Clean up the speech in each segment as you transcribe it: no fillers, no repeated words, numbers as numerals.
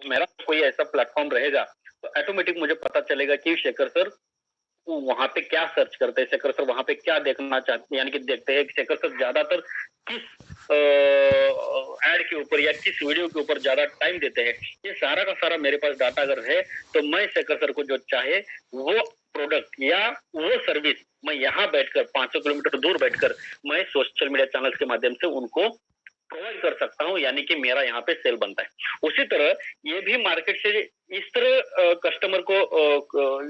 मेरा कोई ऐसा प्लेटफॉर्म रहेगा तो ऑटोमेटिक मुझे पता चलेगा कि शेखर सर वहां पे क्या सर्च करते हैं, शेखर सर वहां पे क्या देखना चाहते हैं, यानी कि देखते हैं कि शेखर सर ज्यादातर किस एड के ऊपर या किस वीडियो के ऊपर ज्यादा टाइम देते हैं। ये सारा का सारा मेरे पास डाटा अगर है तो मैं शेखर सर को जो चाहे वो प्रोडक्ट या वो सर्विस मैं यहाँ बैठकर 500 किलोमीटर दूर बैठकर मैं सोशल मीडिया चैनल्स के माध्यम से उनको प्रोवाइड कर सकता हूँ, यानी कि मेरा यहाँ पे सेल बनता है। उसी तरह ये भी मार्केट से इस तरह कस्टमर को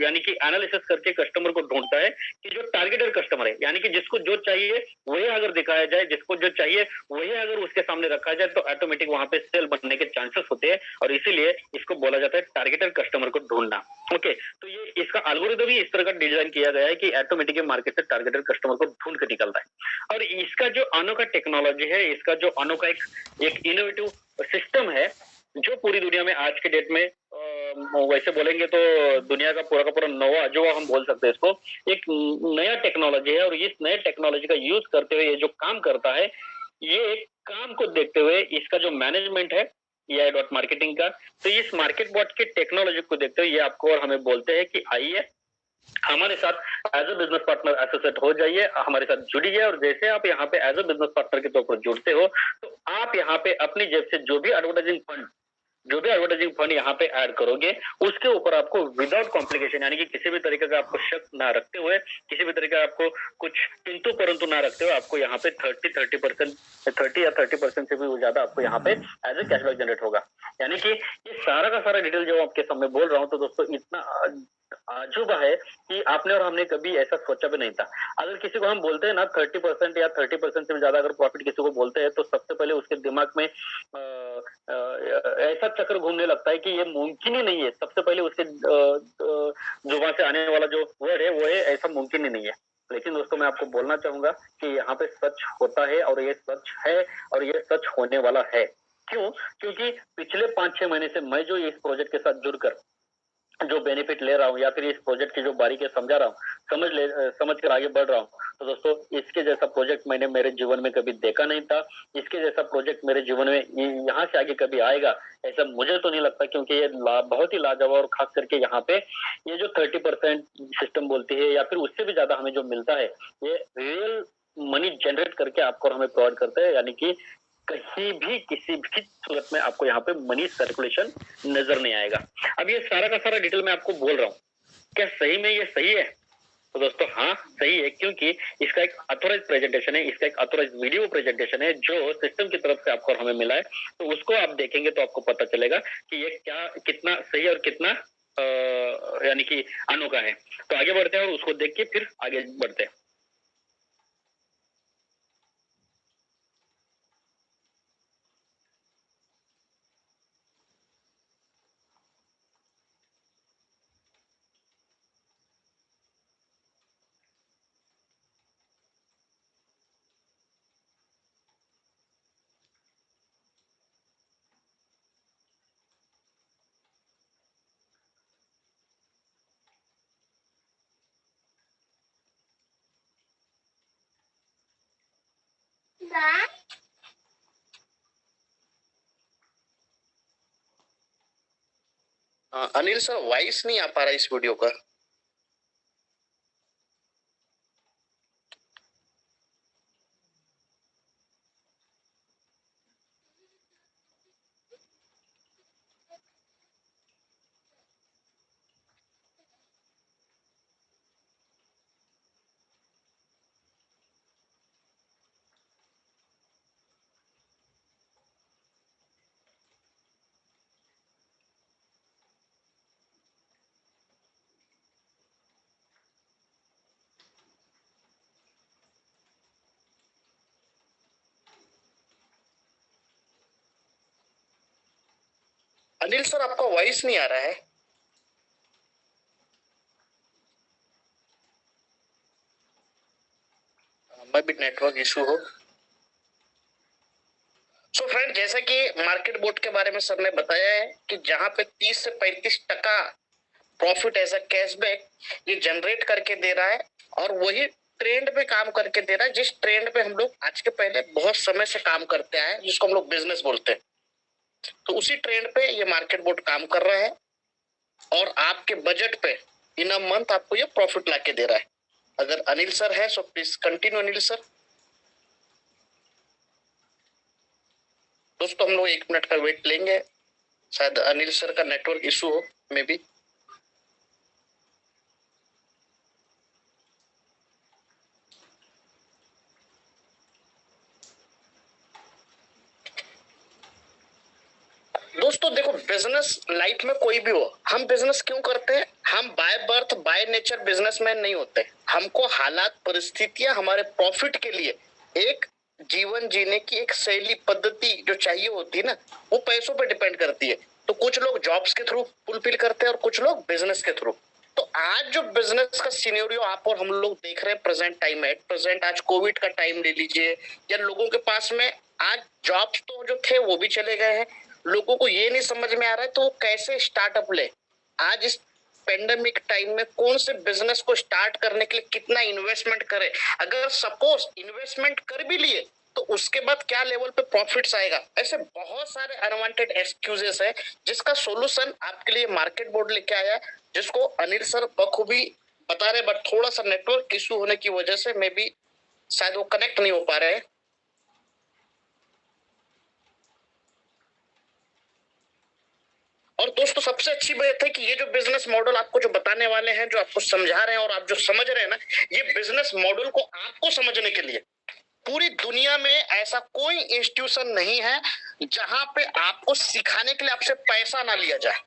यानी कि एनालिसिस करके कस्टमर को ढूंढता है कि जो टारगेटेड कस्टमर है, यानी कि जिसको जो चाहिए वही अगर दिखाया जाए, जिसको जो चाहिए वही अगर उसके सामने रखा जाए तो ऑटोमेटिक वहां पे सेल बनने के चांसेस होते हैं, और इसीलिए इसको बोला जाता है टारगेटेड कस्टमर को ढूंढना। ओके, तो ये इसका एल्गोरिथम ही इस तरह का डिजाइन किया गया है कि ऑटोमेटिक मार्केट से टारगेटेड कस्टमर को ढूंढ के निकलता है। और इसका जो अनोखा टेक्नोलॉजी है, इसका जो अनोखा एक इनोवेटिव सिस्टम है जो पूरी दुनिया में आज के डेट में वैसे बोलेंगे तो दुनिया का पूरा नवा अजूबा हम बोल सकते हैं इसको, एक नया टेक्नोलॉजी है। और इस नए टेक्नोलॉजी का यूज करते हुए ये जो काम करता है, ये काम को देखते हुए इसका जो मैनेजमेंट है ये डॉट मार्केटिंग का, तो इस मार्केट बॉट के टेक्नोलॉजी को देखते हुए ये आपको और हमें बोलते हैं कि आइए हमारे साथ as a business partner associate हो जाइए, हमारे साथ जुड़िए। और जैसे आप यहाँ पे एज ए बिजनेस पार्टनर के तौर पर जुड़ते हो तो आप यहाँ पे अपनी जेब से जो भी एडवर्टाइजिंग फंड यहाँ पे ऐड करोगे उसके ऊपर आपको विदाउट कॉम्प्लिकेशन, यानी कि किसी भी तरीके का आपको शक ना रखते हुए, किसी भी तरीके का आपको कुछ किंतु परंतु ना रखते हुए आपको यहाँ पे 30% से भी ज्यादा आपको यहाँ पे एज ए कैशबैक जनरेट होगा। यानी कि ये सारा का सारा डिटेल जो आपके सामने बोल रहा हूँ तो दोस्तों इतना अजूबा है कि आपने और हमने कभी ऐसा सोचा भी नहीं था। अगर किसी को हम बोलते हैं ना 30% या 30% से ज्यादा अगर प्रॉफिट किसी को बोलते हैं तो सबसे पहले उसके दिमाग में ऐसा चक्र घूमने लगता है कि ये मुमकिन ही नहीं है। सबसे पहले उसके जुबान से आने वाला जो वर्ड है वो है ऐसा मुमकिन ही नहीं है। लेकिन दोस्तों मैं आपको बोलना चाहूंगा कि यहाँ पे सच होता है और ये सच है और ये सच होने वाला है। क्यों? क्योंकि पिछले 5-6 महीने से मैं जो इस प्रोजेक्ट के साथ जुड़कर जो बेनिफिट ले रहा हूँ या फिर इस प्रोजेक्ट की जो बारीकी समझा रहा हूँ, समझ कर आगे बढ़ रहा हूँ, तो दोस्तों इसके जैसा प्रोजेक्ट मैंने मेरे जीवन में कभी देखा नहीं था। इसके जैसा प्रोजेक्ट मेरे जीवन में यहाँ से आगे कभी आएगा ऐसा मुझे तो नहीं लगता, क्योंकि ये बहुत ही लाजवाब और खास करके यहाँ पे ये जो 30% सिस्टम बोलती है या फिर उससे भी ज्यादा हमें जो मिलता है ये रियल मनी जनरेट करके आपको और हमें प्रोवाइड करते हैं। यानी कि कहीं भी किसी भी सूरत में आपको यहाँ पे मनी सर्कुलेशन नजर नहीं आएगा। अब ये सारा का सारा डिटेल मैं आपको बोल रहा हूँ, क्या सही में ये सही है? तो दोस्तों हाँ सही है, क्योंकि इसका एक ऑथोराइज प्रेजेंटेशन है, इसका एक ऑथोराइज वीडियो प्रेजेंटेशन है जो सिस्टम की तरफ से आपको और हमें मिला है। तो उसको आप देखेंगे तो आपको पता चलेगा कि ये क्या कितना सही और कितना यानी कि अनोखा है। तो आगे बढ़ते हैं और उसको देख के फिर आगे बढ़ते हैं। अनिल सर वॉइस नहीं आ पा रहा इस वीडियो का। अनिल सर आपका वॉइस नहीं आ रहा है। मैं भी नेटवर्क इशू हो। सो फ्रेंड जैसा कि मार्केट बोर्ड के बारे में सर ने बताया है कि जहां पे 30 से 35% प्रॉफिट एज अ कैशबैक ये जनरेट करके दे रहा है और वही ट्रेंड पे काम करके दे रहा है जिस ट्रेंड पे हम लोग आज के पहले बहुत समय से काम करते आए जिसको हम लोग बिजनेस बोलते हैं। तो उसी ट्रेंड पे ये मार्केट बोर्ड काम कर रहा है और आपके बजट पे इन अ मंथ आपको ये प्रॉफिट ला के दे रहा है। अगर अनिल सर है so please continue Anil sir. दोस्तों हम लोग 1 मिनट का वेट लेंगे, शायद अनिल सर का नेटवर्क इशू हो मे बी। दोस्तों देखो, बिजनेस लाइफ में कोई भी हो, हम बिजनेस क्यों करते हैं? हम by birth by nature businessman नहीं होते। हमको हालात परिस्थितियां हमारे प्रॉफिट के लिए एक जीवन जीने की एक शैली पद्धति जो चाहिए होती है ना, वो पैसों पे डिपेंड करती है। तो कुछ लोग जॉब्स के थ्रू फुलफिल करते हैं और कुछ लोग बिजनेस के थ्रू। तो आज जो बिजनेस का सिनेरियो आप और हम लोग देख रहे हैं प्रेजेंट टाइम में, प्रेजेंट आज कोविड का टाइम ले लीजिए, या लोगों के पास में आज जॉब्स तो जो थे वो भी चले गए हैं, लोगों को ये नहीं समझ में आ रहा है तो वो कैसे स्टार्टअप ले। आज इस पेंडेमिक टाइम में कौन से बिजनेस को स्टार्ट करने के लिए कितना इन्वेस्टमेंट करे, अगर सपोज इन्वेस्टमेंट कर भी लिए तो उसके बाद क्या लेवल पे प्रॉफिट्स आएगा। ऐसे बहुत सारे अनवांटेड एक्सक्यूजेस है जिसका सोल्यूशन आपके लिए मार्केट बोर्ड लेके आया है, जिसको अनिल सर बखूबी बता रहे, बट थोड़ा सा नेटवर्क इशू होने की वजह से मे बी शायद वो कनेक्ट नहीं हो पा रहे हैं। और दोस्तों सबसे अच्छी बात है कि ये जो बिजनेस मॉडल आपको जो बताने वाले हैं, जो आपको समझा रहे हैं और आप जो समझ रहे हैं ना, ये बिजनेस मॉडल को आपको समझने के लिए पूरी दुनिया में ऐसा कोई इंस्टीट्यूशन नहीं है जहां पे आपको सिखाने के लिए आपसे पैसा ना लिया जाए।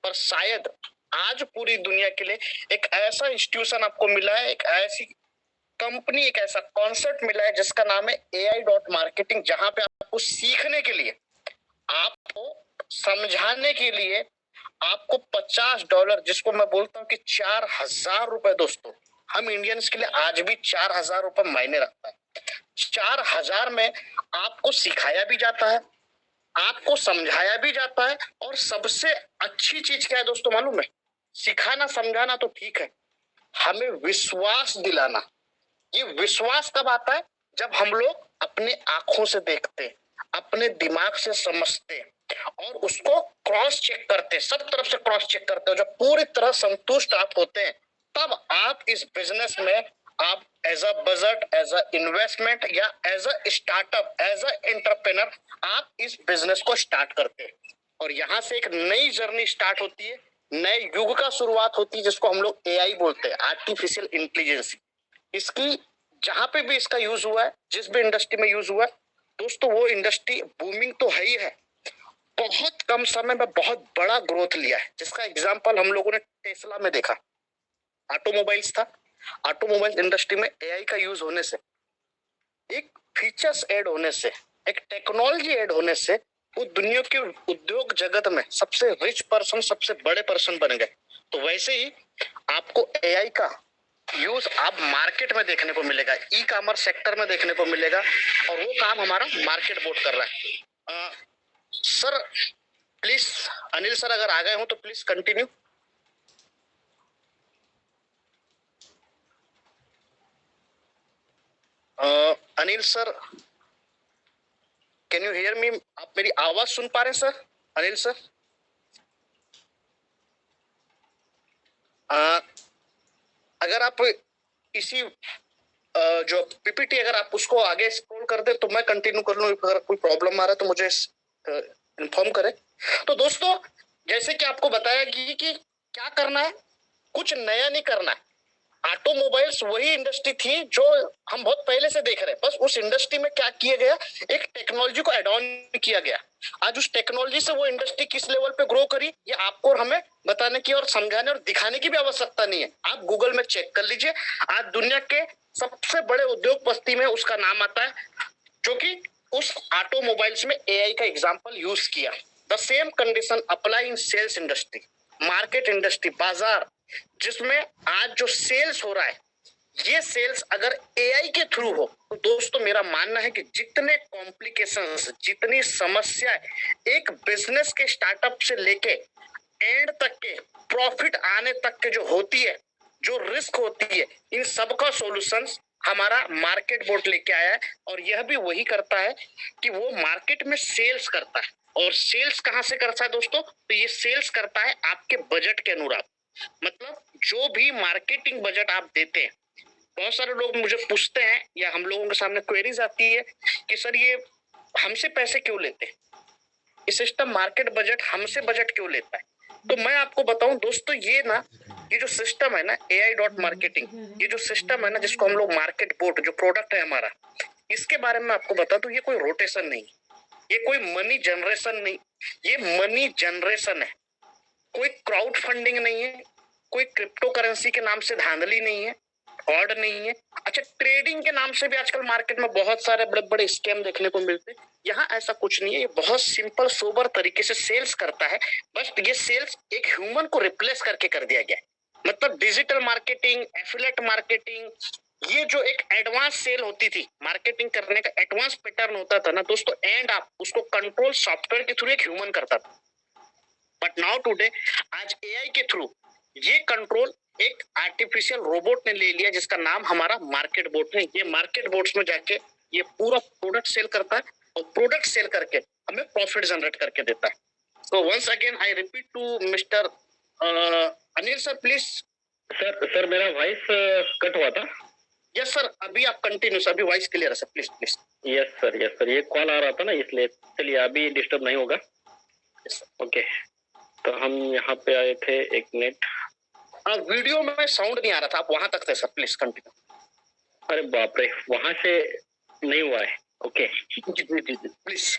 पर शायद आज पूरी दुनिया के लिए एक ऐसा इंस्टीट्यूशन आपको मिला है, एक ऐसी कंपनी, एक ऐसा कॉन्सेप्ट मिला है जिसका नाम है AI.marketing, जहां पे आपको सीखने के लिए, आपको समझाने के लिए आपको $50, जिसको मैं बोलता हूं कि 4,000 रुपए, दोस्तों हम इंडियंस के लिए आज भी 4,000 रुपए मायने रखता है। 4,000 में आपको सिखाया भी जाता है, आपको समझाया भी जाता है, और सबसे अच्छी चीज क्या है दोस्तों मालूम है? सिखाना समझाना तो ठीक है, हमें विश्वास दिलाना। ये विश्वास कब आता है? जब हम लोग अपने आंखों से देखते, अपने दिमाग से समझते और उसको क्रॉस चेक करते, सब तरफ से क्रॉस चेक करते हो, जब पूरी तरह संतुष्ट आप होते हैं, तब आप इस बिजनेस में आप as a budget, as a investment या as a startup, as a entrepreneur आप इस बिजनेस को स्टार्ट करते हैं। और यहां से एक नई जर्नी स्टार्ट होती है, नए युग का शुरुआत होती है, जिसको हम लोग AI बोलते हैं, आर्टिफिशियल इंटेलिजेंस। इसकी जहां पे भी इसका यूज हुआ है, जिस भी इंडस्ट्री में यूज हुआ है दोस्तों, वो इंडस्ट्री बूमिंग तो है ही है, बहुत कम समय में बहुत बड़ा ग्रोथ लिया है, जिसका एग्जांपल हम लोगों ने टेस्ला में देखा। ऑटोमोबाइल्स था, ऑटोमोबाइल इंडस्ट्री में AI का यूज होने से, एक फीचर्स ऐड होने से, एक टेक्नोलॉजी ऐड होने से, वो दुनिया के उद्योग जगत में सबसे रिच पर्सन, सबसे बड़े पर्सन बन गए। तो वैसे ही आपको AI का यूज आप मार्केट में देखने को मिलेगा, ई कॉमर्स सेक्टर में देखने को मिलेगा, और वो काम हमारा मार्केट बोर्ड कर रहा है। सर प्लीज, अनिल सर अगर आ गए हो तो please continue. Anil sir, can you hear me? आप मेरी आवाज सुन पा रहे हैं सर? अनिल सर, अगर आप इसी जो PPT अगर आप उसको आगे स्क्रॉल कर दे तो मैं कंटिन्यू कर लूं, अगर कोई प्रॉब्लम आ रहा है तो मुझे इन्फॉर्म करें। तो दोस्तों जैसे कि आपको बताया कि क्या करना है, कुछ नया नहीं करना है। ऑटोमोबाइल्स वही इंडस्ट्री थी जो हम बहुत पहले से देख रहे हैं, बस उस इंडस्ट्री में क्या किया गया, एक टेक्नोलॉजी को एड ऑन किया गया। आज उस टेक्नोलॉजी से वो इंडस्ट्री किस लेवल पे ग्रो करी, ये आपको और हमें बताने की और समझाने और दिखाने की भी आवश्यकता नहीं है। आप गूगल में चेक कर लीजिए, आज दुनिया के सबसे बड़े उद्योगपति में उसका नाम आता है, जो कि उस ऑटोमोबाइल्स में AI का एग्जाम्पल यूज किया। The same condition apply in sales industry, market industry, बाजार, जिसमें आज जो सेल्स हो रहा है, ये सेल्स अगर AI के थ्रू हो तो दोस्तों मेरा मानना है कि जितने कॉम्प्लिकेशंस, जितनी समस्या एक बिजनेस के स्टार्टअप से लेके एंड तक के प्रॉफिट आने तक के जो होती है, जो रिस्क होती है, इन सब का सॉल्यूशंस हमारा मार्केट बोर्ड लेके आया है। और यह भी वही करता है कि वो मार्केट में सेल्स करता है। और सेल्स कहाँ से करता है दोस्तों? तो ये सेल्स करता है आपके बजट के अनुसार। मतलब जो भी मार्केटिंग बजट आप देते हैं, बहुत सारे लोग मुझे पूछते हैं या हम लोगों के सामने क्वेरीज आती है कि सर ये हमसे पैसे क्यों लेते हैं, ये सिस्टम मार्केट बजट हमसे बजट क्यों लेता है? तो मैं आपको बताऊं दोस्तों, ये जो सिस्टम है ना AI.marketing, ये जो सिस्टम है ना जिसको हम लोग मार्केट बोट, जो प्रोडक्ट है हमारा, इसके बारे में आपको बता दूं, ये कोई रोटेशन नहीं, ये कोई मनी जनरेशन नहीं, ये मनी जनरेशन है। कोई क्राउड फंडिंग नहीं है, कोई क्रिप्टो करेंसी के नाम से धांधली नहीं है, फ्रॉड नहीं है। अच्छा, ट्रेडिंग के नाम से भी आजकल मार्केट में बहुत सारे बड़े बड़े स्कैम देखने को मिलते हैं। यहाँ ऐसा कुछ नहीं है, ये बहुत सिंपल सोबर तरीके से सेल्स करता है। बस ये सेल्स एक ह्यूमन को रिप्लेस करके कर दिया गया है। मतलब डिजिटल मार्केटिंग, एफिलिएट मार्केटिंग, ये जो एक एडवांस सेल होती थी, मार्केटिंग करने का एडवांस पैटर्न होता था ना दोस्तों, एंड आप उसको कंट्रोल सॉफ्टवेयर के थ्रू एक ह्यूमन करता था। बट नाउ टुडे, आज एआई के थ्रू ये कंट्रोल एक आर्टिफिशियल रोबोट ने ले लिया, जिसका नाम हमारा मार्केट बोट है। ये मार्केट बोट्स में जाके ये पूरा प्रोडक्ट सेल करता है और प्रोडक्ट सेल करके हमें प्रॉफिट जनरेट करके देता है। So once again I repeat to Mr. Anil sir please. Sir मेरा वॉइस कट हुआ था। यस सर, अभी आप कंटिन्यू सर, अभी वॉइस क्लियर है sir, please please. Yes sir, ये कॉल आ रहा था ना, इसलिए। चलिए, अभी डिस्टर्ब नहीं होगा। ओके, तो हम यहाँ पे आए थे, एक मिनट। वीडियो में साउंड नहीं आ रहा था, आप वहां तक थे सर, प्लीज कंटिन्यू। अरे बाप रे, वहां से नहीं हुआ है। Okay please.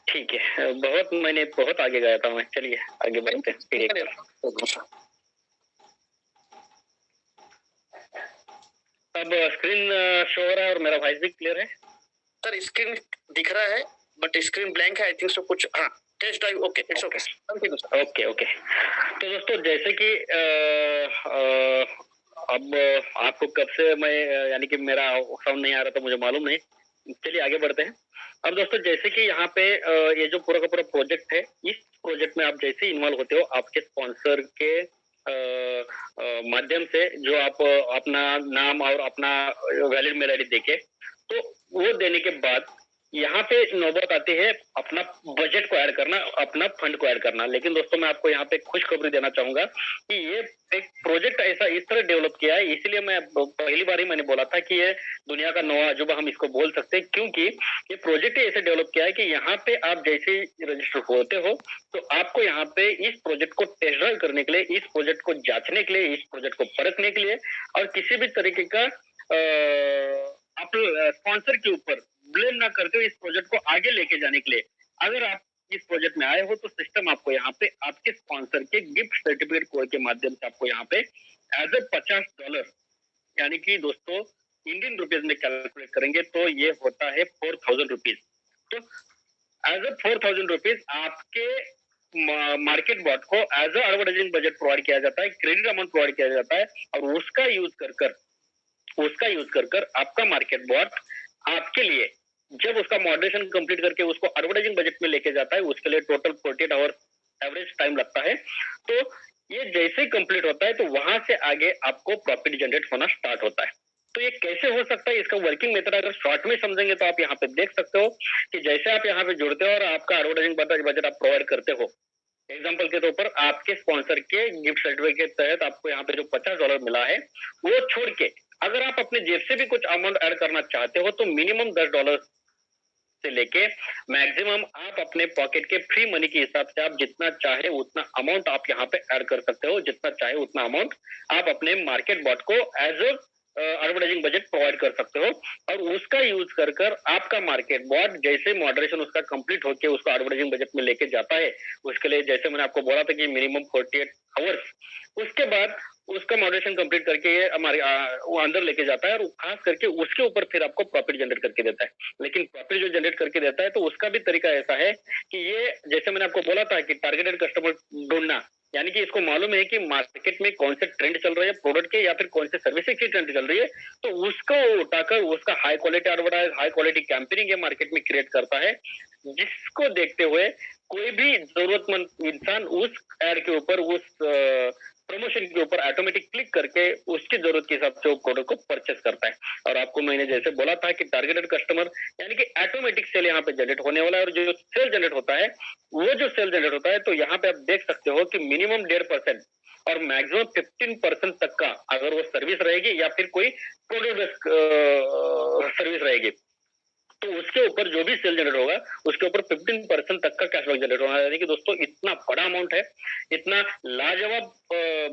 ठीक है, मैंने बहुत आगे गया था मैं। चलिए आगे बढ़ते हैं। अब स्क्रीन शो हो रहा है और मेरा वॉइस भी क्लियर है? सर स्क्रीन दिख रहा है बट स्क्रीन ब्लैंक है, आई थिंक सो कुछ। हाँ, test drive okay, it's okay. Okay. तो दोस्तों, जैसे कि अब आपको कब से मैं यानी कि मेरा साउंड नहीं आ रहा था, मुझे मालूम नहीं। चलिए आगे बढ़ते हैं। अब दोस्तों, जैसे कि यहाँ पे ये जो पूरा का पूरा प्रोजेक्ट है, इस प्रोजेक्ट में आप जैसे इन्वॉल्व होते हो, आपके स्पॉन्सर के माध्यम से, जो आप अपना नाम और अपना वैलिड मेल आईडी देके, तो वो देने के बाद यहाँ पे नौबत आती है अपना बजट को ऐड करना, अपना फंड को ऐड करना। लेकिन दोस्तों, मैं आपको यहाँ पे खुशखबरी देना चाहूंगा कि ये एक प्रोजेक्ट ऐसा इस तरह डेवलप किया है, इसलिए मैं पहली बार ही मैंने बोला था कि ये दुनिया का नया अजूबा हम इसको बोल सकते हैं, क्योंकि ये प्रोजेक्ट ऐसे डेवलप किया है कि यहाँ पे आप जैसे रजिस्टर होते हो, तो आपको यहाँ पे इस प्रोजेक्ट को टेस्ट ड्राइव करने के लिए, इस प्रोजेक्ट को जांचने के लिए, इस प्रोजेक्ट को परखने के लिए, और किसी भी तरीके का अपने स्पॉन्सर के ऊपर ब्लेम ना करते हुए इस प्रोजेक्ट को आगे लेके जाने के लिए, अगर आप इस प्रोजेक्ट में आए हो, तो सिस्टम आपको यहाँ पे आपके स्पॉन्सर के गिफ्ट सर्टिफिकेट कोड के माध्यम से आपको यहाँ पे एज ए $50, यानी कि दोस्तों इंडियन रुपीज में कैलकुलेट करेंगे तो ये होता है 4000 रुपीज। तो एज ए 4000 रुपीज आपके मार्केट बॉट को as a advertising budget provide किया जाता है, क्रेडिट अमाउंट प्रोवाइड किया जाता है, और उसका यूज कर आपका मार्केट बॉट आपके लिए, जब उसका मॉडरेशन कंप्लीट करके उसको एडवर्टाइजिंग बजट में लेके जाता है, उसके लिए टोटल 48 आवर एवरेज टाइम लगता है। तो ये जैसे ही कंप्लीट होता है, तो वहां से आगे आपको प्रॉफिट जनरेट होना स्टार्ट होता है। तो ये कैसे हो सकता है, इसका वर्किंग मेथड अगर शॉर्ट में समझेंगे तो आप यहाँ पे देख सकते हो कि जैसे आप यहाँ पे जुड़ते हो और आपका एडवर्टाइजिंग बजट आप प्रोवाइड करते हो, एग्जाम्पल के तौर पर आपके स्पॉन्सर के गिफ्ट सर्टिफिकेट के तहत आपको यहाँ पे जो $50 मिला है, वो छोड़ के अगर आप अपने जेब से भी कुछ अमाउंट ऐड करना चाहते हो, तो मिनिमम $10 से लेके मैक्सिमम आप अपने पॉकेट के फ्री मनी के हिसाब से आप जितना चाहे उतना अमाउंट आप यहाँ पे ऐड कर सकते हो, जितना चाहे उतना अमाउंट आप अपने मार्केट बॉट को as a advertising budget provide कर सकते हो, और उसका यूज कर आपका मार्केट बॉट जैसे मॉडरेशन उसका कंप्लीट होकर उसको एडवर्टाइजिंग बजट में लेके जाता है, उसके लिए जैसे मैंने आपको बोला था कि मिनिमम 48 आवर्स, उसके बाद उसका मॉडरेशन कंप्लीट करके ये हमारे वो अंदर लेके जाता है, और खास करके उसके ऊपर फिर आपको प्रॉफिट जनरेट करके देता है। लेकिन प्रॉफिट जो जनरेट करके देता है, तो उसका भी तरीका ऐसा है कि ये जैसे मैंने आपको बोला था कि टारगेटेड कस्टमर ढूंढना, यानी कि इसको मालूम है कि मार्केट में कौन से ट्रेंड चल रहे हैं प्रोडक्ट के, या फिर कौन से सर्विसेज की ट्रेंड चल रही है, तो उसको उठाकर उसका high quality advertise, high quality campaigning ये मार्केट में क्रिएट करता है, जिसको देखते हुए कोई भी जरूरतमंद इंसान उस एड के ऊपर, उस प्रमोशन के ऊपर ऑटोमेटिक क्लिक करके उसकी जरूरत के हिसाब से वो प्रोडक्ट को परचेस करता है। और आपको मैंने जैसे बोला था कि टारगेटेड कस्टमर यानी कि ऑटोमेटिक सेल यहाँ पे जनरेट होने वाला है। और जो सेल जनरेट होता है, वो जो सेल जनरेट होता है, तो यहाँ पे आप देख सकते हो कि मिनिमम 1.5% और मैक्सिमम 15% तक का, अगर वो सर्विस रहेगी या फिर कोई प्रोडक्ट बेस्ड सर्विस रहेगी, तो उसके ऊपर जो भी सेल जनरेट होगा उसके ऊपर 15% तक का कैशबैक जनरेट होना है। यानी कि दोस्तों इतना बड़ा अमाउंट है, इतना लाजवाब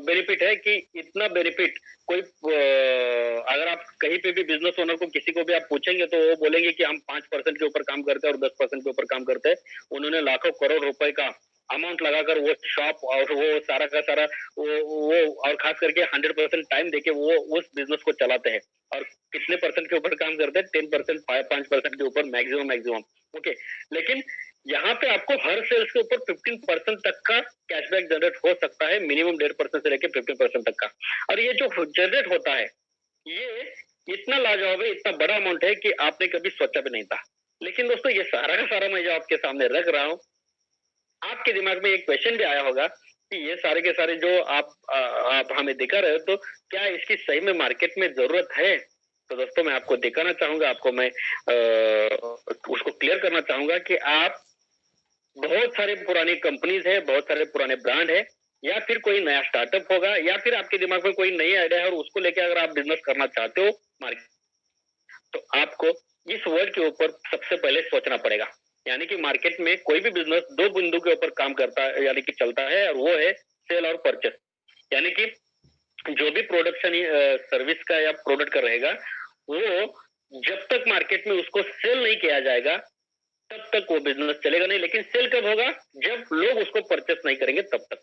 बेनिफिट है कि इतना बेनिफिट कोई अगर आप कहीं पे भी बिजनेस ओनर को किसी को भी आप पूछेंगे तो वो बोलेंगे कि हम 5% के ऊपर काम करते हैं और 10% के ऊपर काम करते हैं। उन्होंने लाखों करोड़ रुपए का अमाउंट लगाकर वो शॉप और वो सारा का सारा वो और खास करके 100% टाइम देके वो उस बिजनेस को चलाते हैं। और कितने परसेंट के ऊपर काम करते हैं? 10%, 5% के ऊपर मैक्सिमम। ओके, लेकिन यहाँ पे आपको हर सेल्स के ऊपर 15% तक का कैशबैक जनरेट हो सकता है, मिनिमम 1.5% से लेकर 15% तक का। और ये जो जनरेट होता है, ये इतना लाजवाब है, इतना बड़ा अमाउंट है कि आपने कभी सोचा भी नहीं था। लेकिन दोस्तों ये सारा का सारा मैं जो आपके सामने रख रहा हूँ, आपके दिमाग में एक क्वेश्चन भी आया होगा कि ये सारे के सारे जो आप हमें दिखा रहे हो, तो क्या इसकी सही में मार्केट में जरूरत है? तो दोस्तों मैं आपको दिखाना चाहूंगा, आपको मैं उसको क्लियर करना चाहूंगा कि आप बहुत सारे पुरानी कंपनीज है, बहुत सारे पुराने ब्रांड है, या फिर कोई नया स्टार्टअप होगा, या फिर आपके दिमाग में कोई नई आइडिया है और उसको लेके अगर आप बिजनेस करना चाहते हो मार्केट, तो आपको इस वर्ड के ऊपर सबसे पहले सोचना पड़ेगा। यानी कि मार्केट में कोई भी बिजनेस दो बिंदु के ऊपर काम करता है, यानी कि चलता है, और वो है सेल और परचेस। यानी कि जो भी प्रोडक्शन सर्विस का या प्रोडक्ट का रहेगा, वो जब तक मार्केट में उसको सेल नहीं किया जाएगा तब तक वो बिजनेस चलेगा नहीं। लेकिन सेल कब होगा? जब लोग उसको परचेस नहीं करेंगे तब तक।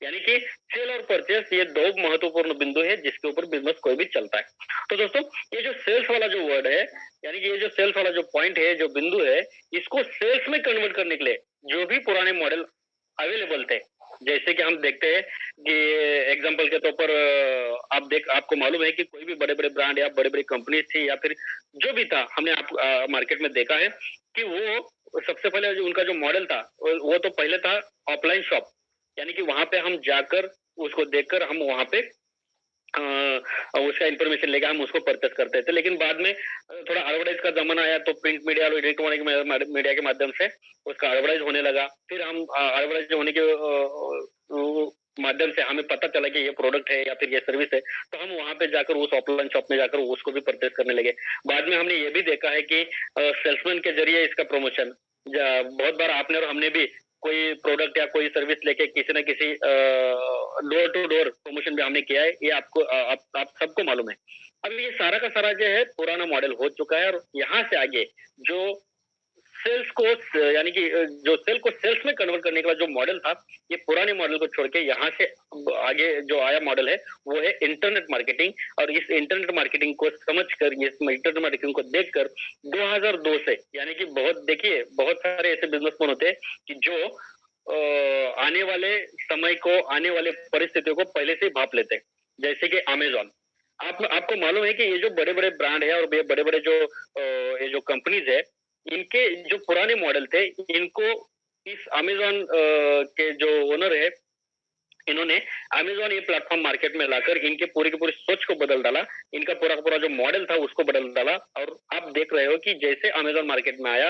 यानी कि सेल और परचेस ये दो महत्वपूर्ण बिंदु है जिसके ऊपर बिजनेस कोई भी चलता है। तो दोस्तों ये जो सेल्स वाला जो वर्ड है, यानी कि ये जो सेल्स वाला जो पॉइंट है, जो बिंदु है, इसको सेल्स में कन्वर्ट करने के लिए जो भी पुराने मॉडल अवेलेबल थे, जैसे कि हम देखते हैं कि एग्जांपल के तौर पर आपको मालूम है कि कोई भी बड़े बड़े ब्रांड या बड़े बड़े कंपनी थी या फिर जो भी था, हमने आप मार्केट में देखा है कि वो सबसे पहले जो उनका जो मॉडल था, वो तो पहले था ऑफलाइन शॉप। यानी कि वहां पे हम जाकर उसको देखकर हम वहां पे उसका इंफॉर्मेशन लेकर हम उसको परचेस करते थे। लेकिन बाद में थोड़ा एडवर्टाइज का जमाना आया, तो प्रिंट मीडिया और इलेक्ट्रॉनिक मीडिया के माध्यम से उसका एडवर्टाइज होने लगा। फिर हम एडवर्टाइज होने के माध्यम से हमें पता चला कि ये प्रोडक्ट है या फिर ये सर्विस है, तो हम वहां पे जाकर उस ऑफलाइन शॉप में जाकर उसको भी परचेस करने लगे। बाद में हमने ये भी देखा है कि सेल्समैन के जरिए इसका प्रमोशन, बहुत बार आपने और हमने भी कोई प्रोडक्ट या कोई सर्विस लेके किसी न किसी डोर टू डोर प्रमोशन भी हमने किया है, ये आपको आप सबको मालूम है। अब ये सारा का सारा जो है पुराना मॉडल हो चुका है, और यहाँ से आगे जो सेल्स को यानी कि जो सेल को सेल्स में कन्वर्ट करने का जो मॉडल था, ये पुराने मॉडल को छोड़ के यहाँ से आगे जो आया मॉडल है वो है इंटरनेट मार्केटिंग। और इस इंटरनेट मार्केटिंग को समझकर, इस इंटरनेट मार्केटिंग को देखकर 2002 से, यानी कि देखिए बहुत सारे ऐसे बिजनेसमैन होते हैं कि जो आने वाले समय को, आने वाले परिस्थितियों को पहले से भाप लेते हैं। जैसे कि अमेजॉन, आपको मालूम है कि ये जो बड़े बड़े ब्रांड है और बड़े बड़े जो ये जो कंपनीज है, इनके जो पुराने मॉडल थे, इनको इस अमेजॉन के जो ओनर है, इन्होंने अमेजॉन ये प्लेटफॉर्म मार्केट में लाकर इनके पूरी की पूरी सोच को बदल डाला, इनका पूरा का पूरा जो मॉडल था उसको बदल डाला। और आप देख रहे हो कि जैसे अमेजॉन मार्केट में आया,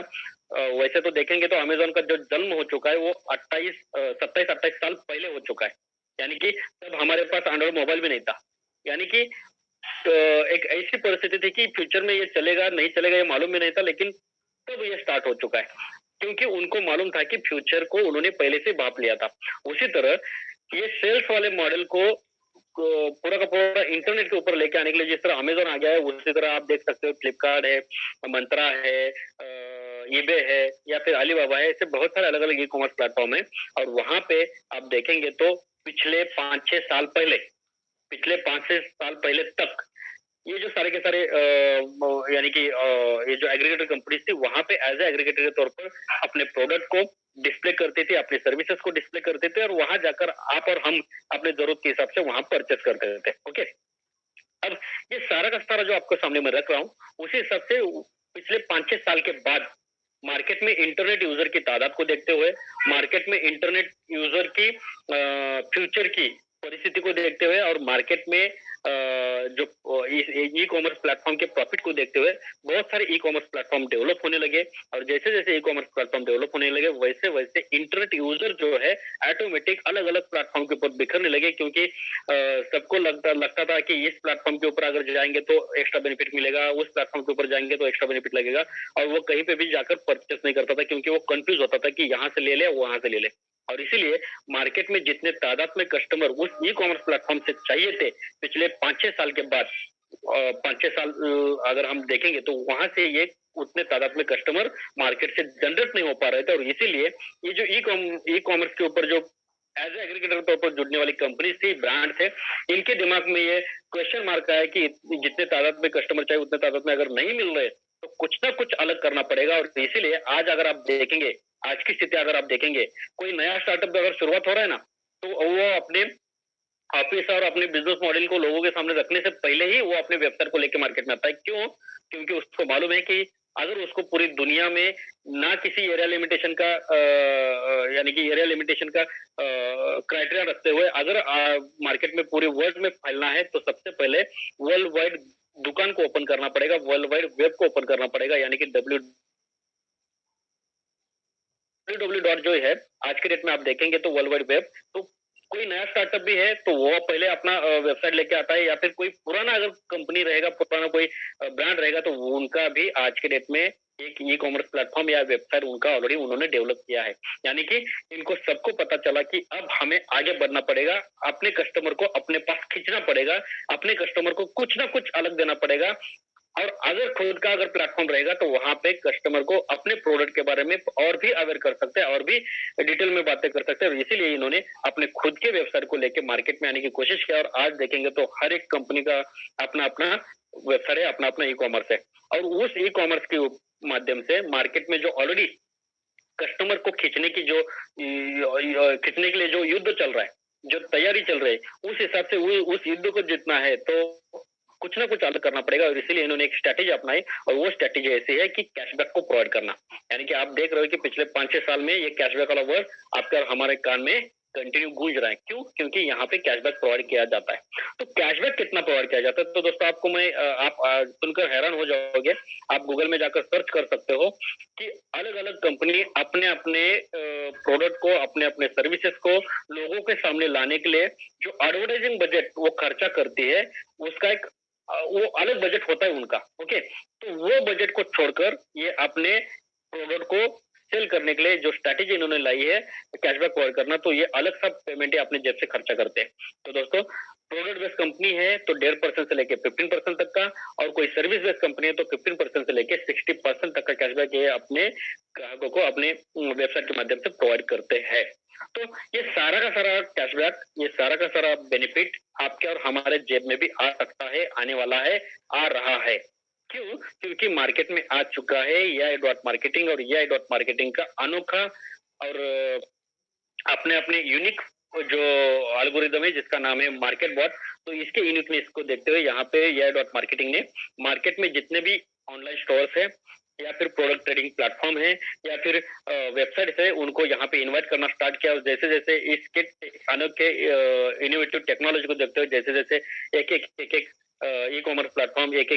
वैसे तो देखेंगे तो अमेजॉन का जो जन्म हो चुका है वो 27-28 साल पहले हो चुका है। यानी कि तब हमारे पास एंड्रॉइड मोबाइल भी नहीं था। यानी कि एक ऐसी परिस्थिति थी कि फ्यूचर में ये चलेगा नहीं चलेगा ये मालूम भी नहीं था, लेकिन तब ये स्टार्ट हो चुका है, क्योंकि उनको मालूम था कि फ्यूचर को उन्होंने पहले से भाप लिया था। उसी तरह ये सेल्स वाले मॉडल को पूरा का पूरा इंटरनेट के ऊपर लेके आने के लिए जिस तरह अमेजोन आ गया है, उसी तरह आप देख सकते हो फ्लिपकार्ट है, मंत्रा है, ईबे है, या फिर अलीबाबा है। ऐसे बहुत सारे अलग अलग ई कॉमर्स प्लेटफॉर्म है। और वहां पे आप देखेंगे तो पिछले 5-6 साल पहले, पिछले 5-6 साल पहले तक ये जो सारे के सारे यानी कि ये जो एग्रीगेटर कंपनीज थी, वहां पे एज एग्रीगेटर के तौर पर अपने प्रोडक्ट को डिस्प्ले करते थे, अपने सर्विसेज को डिस्प्ले करते थे, और वहां जाकर आप और हम अपने जरूरत के हिसाब से वहां परचेस करते थे। ओके, अब ये सारा का सारा जो आपको सामने में रख रहा हूँ, उसी हिसाब से पिछले 5-6 साल के बाद मार्केट में इंटरनेट यूजर की तादाद को देखते हुए, मार्केट में इंटरनेट यूजर की फ्यूचर की परिस्थिति को देखते हुए और मार्केट में जो इस ई कॉमर्स प्लेटफॉर्म के प्रॉफिट को देखते हुए बहुत सारे ई कॉमर्स प्लेटफॉर्म डेवलप होने लगे, और जैसे जैसे ई कॉमर्स प्लेटफॉर्म डेवलप होने लगे वैसे वैसे इंटरनेट यूजर जो है ऑटोमेटिक अलग अलग प्लेटफॉर्म के ऊपर बिखरने लगे, क्योंकि सबको लगता लगता था कि इस प्लेटफॉर्म के ऊपर अगर जाएंगे तो एक्स्ट्रा बेनिफिट मिलेगा, उस प्लेटफॉर्म के ऊपर जाएंगे तो एक्स्ट्रा बेनिफिट लगेगा, और वो कहीं पे भी जाकर परचेस नहीं करता था क्योंकि वो कंफ्यूज होता था कि यहाँ से ले ले वहां से ले ले। और इसीलिए मार्केट में जितने तादाद में कस्टमर उस ई कॉमर्स प्लेटफॉर्म से चाहिए थे पिछले 5-6 साल के बाद, 5-6 साल अगर हम देखेंगे तो वहां से ये उतने तादाद में कस्टमर मार्केट से जनरेट नहीं हो पा रहे थे, और इसीलिए ये जो ई कॉमर्स के ऊपर जो एज एग्रीगेटर के ऊपर जुड़ने वाली कंपनी थी, ब्रांड थे, इनके दिमाग में ये क्वेश्चन मार्क आया कि जितने तादाद में कस्टमर चाहिए उतने तादाद में अगर नहीं मिल रहे तो कुछ ना कुछ अलग करना पड़ेगा। और इसीलिए आज अगर आप देखेंगे, आज की स्थिति अगर आप देखेंगे, कोई नया स्टार्टअप अगर शुरुआत हो रहा है ना, तो वो अपने ऑफिस और अपने बिजनेस मॉडल को लोगों के सामने रखने से पहले ही वो अपने वेबसाइट को लेकर मार्केट में आता है। क्यों? क्योंकि उसको मालूम है कि अगर उसको पूरी दुनिया में ना किसी एरिया लिमिटेशन का यानी कि एरिया लिमिटेशन का क्राइटेरिया रखते हुए अगर मार्केट में पूरे वर्ल्ड में फैलना है तो सबसे पहले वर्ल्ड वाइड दुकान को ओपन करना पड़ेगा, वर्ल्ड वाइड वेब को ओपन करना पड़ेगा, यानी कि www. जो है आज के डेट में आप देखेंगे तो वर्ल्ड वाइड वेब। तो कोई नया स्टार्टअप भी है तो वो पहले अपना वेबसाइट लेके आता है, या फिर कोई पुराना अगर कंपनी रहेगा, पुराना कोई ब्रांड रहेगा तो उनका भी आज के डेट में एक ई कॉमर्स प्लेटफॉर्म या वेबसाइट उनका ऑलरेडी उन्होंने डेवलप किया है। यानी कि इनको सबको पता चला कि अब हमें आगे बढ़ना पड़ेगा, अपने कस्टमर को अपने पास खींचना पड़ेगा, अपने कस्टमर को कुछ ना कुछ अलग देना पड़ेगा। और अगर खुद का अगर प्लेटफॉर्म रहेगा तो वहां पे कस्टमर को अपने प्रोडक्ट के बारे में और भी अवेयर कर सकते हैं और भी डिटेल में बातें कर सकते हैं, और इसीलिए इन्होंने अपने खुद के वेबसाइट को लेके मार्केट में आने की कोशिश किया। और आज देखेंगे तो हर एक कंपनी का अपना अपना वेबसाइट है, अपना अपना ई कॉमर्स है, और उस ई कॉमर्स के माध्यम से मार्केट में जो ऑलरेडी कस्टमर को खींचने की जो खींचने के लिए जो युद्ध चल रहा है, जो तैयारी चल रही है, उस हिसाब से उस युद्ध को जीतना है तो कुछ ना कुछ अलग करना पड़ेगा। और इसीलिए इन्होंने एक स्ट्रैटेजी अपनाई, और वो स्ट्रैटेजी ऐसी है कि कैशबैक को प्रोवाइड करना। यानी कि आप देख रहे हो कि पिछले 5-6 साल में ये कैशबैक वाला वर्ड आपके और हमारे कान में कंटिन्यू गूंज रहा है। क्यों? क्योंकि यहाँ पे कैशबैक प्रोवाइड किया जाता है। तो कैशबैक कितना प्रोवाइड किया जाता है, तो दोस्तों आपको मैं आप सुनकर हैरान हो जाओगे। आप गूगल में जाकर सर्च कर सकते हो कि अलग अलग कंपनी अपने अपने प्रोडक्ट को, अपने अपने सर्विसेज को लोगों के सामने लाने के लिए जो एडवर्टाइजिंग बजट वो खर्चा करती है, उसका एक वो अलग बजट होता है उनका। ओके, तो वो बजट को छोड़कर ये अपने प्रोडक्ट को सेल करने के लिए जो स्ट्रैटेजी इन्होंने लाई है कैशबैक प्रोवाइड करना, तो ये अलग सा पेमेंट है अपने जेब से खर्चा करते हैं। तो दोस्तों प्रोडक्ट बेस्ड कंपनी है तो 1.5% से लेके 15% तक का, और कोई सर्विस बेस्ड कंपनी है तो 15% से लेके 60% तक का कैशबैक ये अपने ग्राहकों को अपने वेबसाइट के माध्यम से प्रोवाइड करते हैं। तो ये सारा का सारा कैशबैक, ये सारा का सारा बेनिफिट आपके और हमारे जेब में भी आ सकता है, आने वाला है, आ रहा है। क्यों? क्योंकि मार्केट में आ चुका है एआई डॉट मार्केटिंग, और एआई डॉट मार्केटिंग का अनोखा और अपने अपने यूनिक जो एल्गोरिदम है जिसका नाम है मार्केट बॉट। तो इसके यूनिकनेस को देखते हुए यहाँ पे एआई डॉट मार्केटिंग ने मार्केट में जितने भी ऑनलाइन स्टोर्स है या फिर प्रोडक्ट ट्रेडिंग प्लेटफॉर्म है या फिर वेबसाइट है, उनको यहाँ पे इनवाइट करना स्टार्ट किया। और जैसे जैसे इसके अनोखे इनोवेटिव टेक्नोलॉजी को देखते हुए जैसे जैसे एक ई कॉमर्स प्लेटफॉर्म एक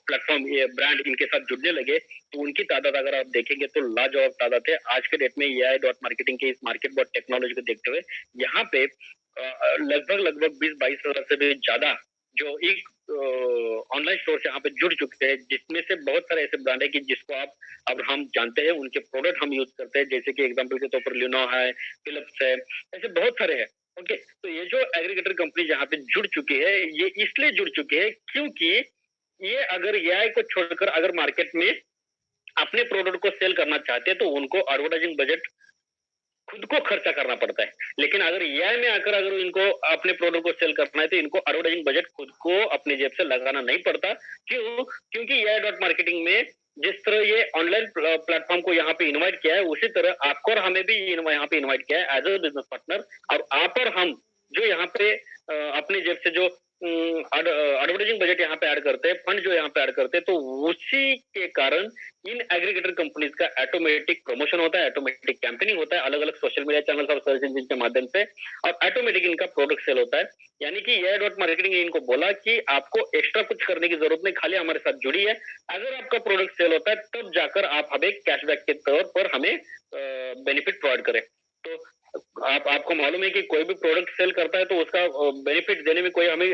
प्लेटफॉर्म ये ब्रांड इनके साथ जुड़ने लगे, तो उनकी तादाद अगर आप देखेंगे तो लाजवाब तादाद है। आज के डेट में एआई डॉट मार्केटिंग के इस मार्केट बॉट टेक्नोलॉजी को देखते हुए यहाँ पे लगभग 20-22 हजार से भी ज्यादा जो एक ऑनलाइन स्टोर यहाँ पे जुड़ चुके हैं, जिसमें से बहुत सारे ऐसे ब्रांड है कि जिसको आप अब हम जानते हैं, उनके प्रोडक्ट हम यूज करते हैं, जैसे कि एग्जांपल के तौर पर लिनो है, फिलिप्स है, ऐसे बहुत सारे हैं। ओके, तो ये जो एग्रीगेटर कंपनी यहाँ पे जुड़ चुकी है, ये इसलिए जुड़ चुकी है क्योंकि ये अगर एआई को छोड़कर अगर मार्केट में अपने प्रोडक्ट को सेल करना चाहते हैं तो उनको एडवर्टाइजिंग बजट खुद को खर्चा करना पड़ता है। लेकिन अगर एआई में आकर अगर इनको अपने प्रोडक्ट को सेल करना है तो इनको एडवर्टाइजिंग बजट खुद को अपने जेब से लगाना नहीं पड़ता। क्यों? क्योंकि एआई डॉट मार्केटिंग में जिस तरह ये ऑनलाइन प्लेटफॉर्म को यहाँ पे इनवाइट किया है, उसी तरह आपको और हमें भी यहाँ पे इनवाइट किया है एज ए बिजनेस पार्टनर। और आप और हम जो यहाँ पे अपने जेब से जो एडवर्टाइजिंग बजट यहाँ पे ऐड करते हैं, फंड जो यहाँ पे ऐड करते हैं, तो उसी के कारण इन एग्रीगेटर कंपनीज का ऑटोमेटिक प्रमोशन होता है, ऑटोमेटिक कैंपेनिंग होता है अलग अलग सोशल मीडिया चैनल और सर्च इंजन के माध्यम से, और ऑटोमेटिक इनका प्रोडक्ट सेल होता है। यानी कि ये डॉट मार्केटिंग ने इनको बोला कि आपको एक्स्ट्रा कुछ करने की जरूरत नहीं, खाली हमारे साथ जुड़ी है, अगर आपका प्रोडक्ट सेल होता है तब जाकर आप हमें कैशबैक के तौर पर हमें बेनिफिट प्रोवाइड करें। तो आपको मालूम है कि कोई भी प्रोडक्ट सेल करता है तो उसका बेनिफिट देने में कोई हमें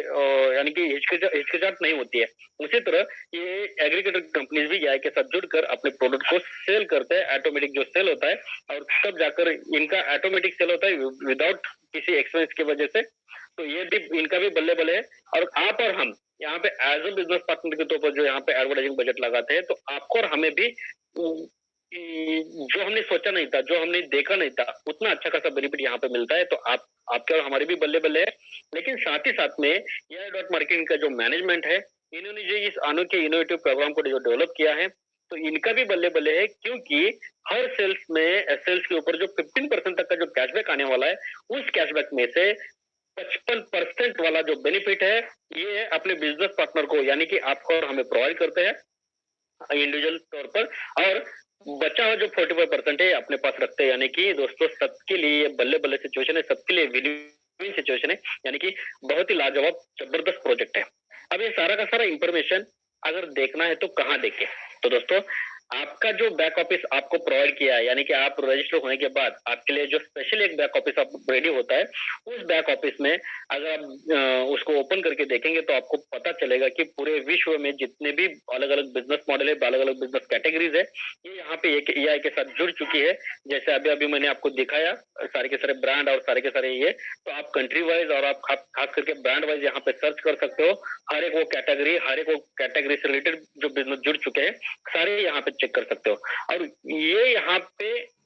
यानी कि हिचकिचाहट नहीं होती है। उसी तरह ये एग्रीगेटर कंपनीज भी AI के साथ जुड़कर अपने प्रोडक्ट को सेल करते हैं, ऑटोमेटिक जो सेल होता है, और तब जाकर इनका ऑटोमेटिक सेल होता है विदाउट किसी एक्सपेंस की वजह से। तो ये भी इनका भी बल्ले बल्ले है। और आप और हम यहाँ पे एज ए बिजनेस पार्टनर के तौर पर जो यहाँ पे एडवर्टाइजिंग बजट लगाते हैं, तो आपको और हमें भी जो हमने सोचा नहीं था, जो हमने देखा नहीं था, उतना अच्छा खासा बेनिफिट यहाँ पे मिलता है। तो आपके और हमारे भी बल्ले बल्ले है। लेकिन साथ ही साथ में यह डॉट मार्केटिंग का जो मैनेजमेंट है, इन्होंने जो इस अनोखे इनोवेटिव प्रोग्राम को जो डेवलप किया है, तो इनका भी बल्ले बल्ले है, क्योंकि हर सेल्स के ऊपर जो 15% तक का जो कैशबैक आने वाला है, उस कैशबैक में से 55% वाला जो बेनिफिट है, ये अपने बिजनेस पार्टनर को यानी कि आपको और हमें प्रोवाइड करते हैं इंडिविजुअल तौर पर, और बचा हुआ जो 45% है अपने पास रखते हैं। यानी कि दोस्तों सबके लिए बल्ले बल्ले सिचुएशन है, सबके लिए विन विन सिचुएशन है, यानी कि बहुत ही लाजवाब जबरदस्त प्रोजेक्ट है। अब ये सारा का सारा इंफॉर्मेशन अगर देखना है तो कहाँ देखें? तो दोस्तों आपका जो बैक ऑफिस आपको प्रोवाइड किया है, यानी कि आप रजिस्टर होने के बाद आपके लिए जो स्पेशल एक बैक ऑफिस आप रेडी होता है, उस बैक ऑफिस में अगर आप उसको ओपन करके देखेंगे तो आपको पता चलेगा कि पूरे विश्व में जितने भी अलग अलग बिजनेस मॉडल है, अलग अलग बिजनेस कैटेगरीज है, ये यहाँ पे एक AI के साथ जुड़ चुकी है। जैसे अभी अभी मैंने आपको दिखाया सारे के सारे ब्रांड और सारे के सारे ये, तो आप कंट्री वाइज और आप खास करके ब्रांड वाइज यहाँ पे सर्च कर सकते हो। हर एक वो कैटेगरी से रिलेटेड जो बिजनेस जुड़ चुके हैं, सारे यहाँ पे चेक कर सकते हो। और ये यहाँ पे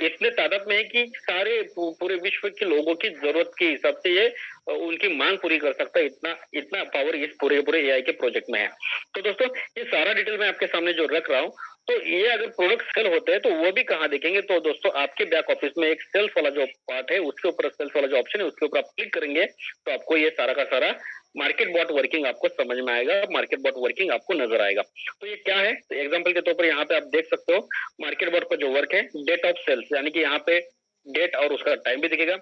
इतने तादाद में है कि सारे पूरे विश्व के लोगों की जरूरत के हिसाब से ये उनकी मांग पूरी कर सकता है, इतना इतना पावर इस पूरे AI के प्रोजेक्ट में है। तो दोस्तों ये सारा डिटेल मैं आपके सामने जो रख रहा हूँ, तो ये अगर प्रोडक्ट सेल होते हैं तो वो भी कहाँ देखेंगे? तो दोस्तों आपके बैक ऑफिस में एक सेल्स वाला जो पार्ट है, उसके ऊपर सेल्स वाला जो ऑप्शन है, उसके ऊपर आप क्लिक करेंगे तो आपको ये सारा का सारा मार्केट बॉट वर्किंग आपको समझ में आएगा, मार्केट बॉट वर्किंग आपको नजर आएगा। तो ये क्या है? तो एग्जांपल के तौर पर यहाँ पे आप देख सकते हो मार्केट बॉट का जो वर्क है, डेट ऑफ सेल्स, यानी कि यहाँ पे डेट और उसका टाइम भी दिखेगा।